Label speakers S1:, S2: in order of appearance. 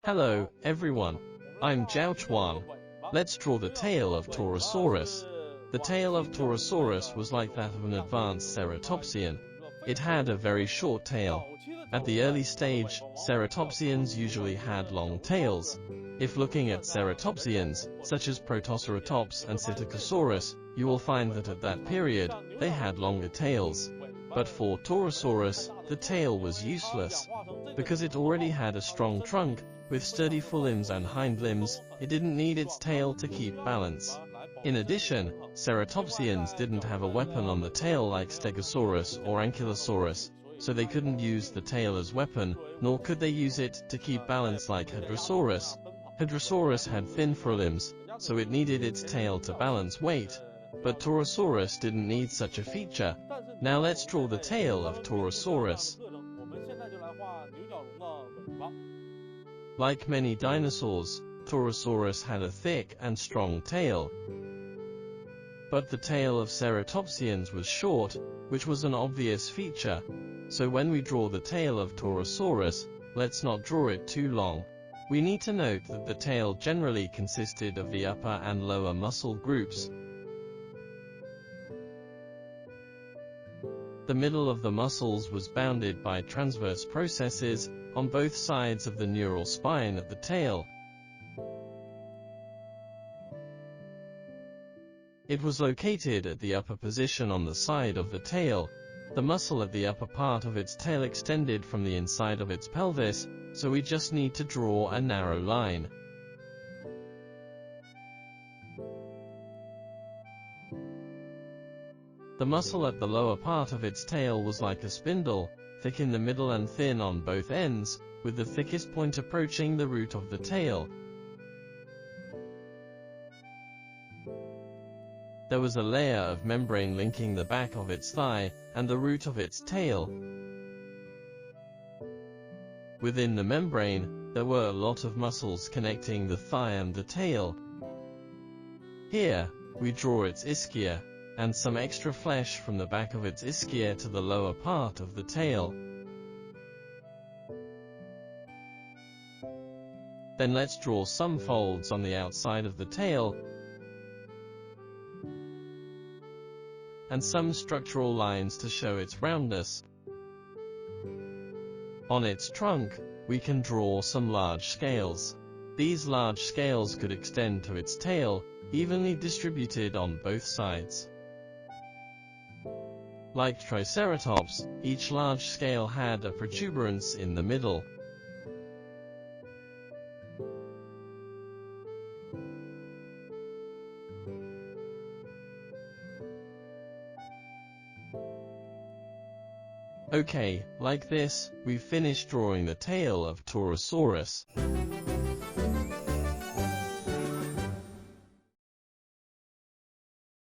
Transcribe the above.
S1: Hello, everyone. I'm ZHAO Chuang. Let's draw the tail of Torosaurus. The tail of Torosaurus was like that of an advanced ceratopsian. It had a very short tail. At the early stage, ceratopsians usually had long tails. If looking at ceratopsians, such as Protoceratops and Psittacosaurus, you will find that at that period, they had longer tails. But for Torosaurus, the tail was useless. Because it already had a strong trunk, with sturdy forelimbs and hind limbs, it didn't need its tail to keep balance. In addition, ceratopsians didn't have a weapon on the tail like Stegosaurus or Ankylosaurus, so they couldn't use the tail as weapon, nor could they use it to keep balance like Hadrosaurus. Hadrosaurus had thin forelimbs, so it needed its tail to balance weight. But Torosaurus didn't need such a feature. Now let's draw the tail of Torosaurus. Like many dinosaurs, Torosaurus had a thick and strong tail. But the tail of ceratopsians was short, which was an obvious feature. So when we draw the tail of Torosaurus, let's not draw it too long. We need to note that the tail generally consisted of the upper and lower muscle groups. The middle of the muscles was bounded by transverse processes on both sides of the neural spine at the tail. It was located at the upper position on the side of the tail. The muscle at the upper part of its tail extended from the inside of its pelvis, so we just need to draw a narrow line. The muscle at the lower part of its tail was like a spindle, thick in the middle and thin on both ends, with the thickest point approaching the root of the tail. There was a layer of membrane linking the back of its thigh and the root of its tail. Within the membrane, there were a lot of muscles connecting the thigh and the tail. Here, we draw its ischia, and some extra flesh from the back of its ischia to the lower part of the tail. Then let's draw some folds on the outside of the tail, and some structural lines to show its roundness. On its trunk, we can draw some large scales. These large scales could extend to its tail, evenly distributed on both sides. Like Triceratops, each large scale had a protuberance in the middle. Okay, like this, we've finished drawing the tail of Torosaurus.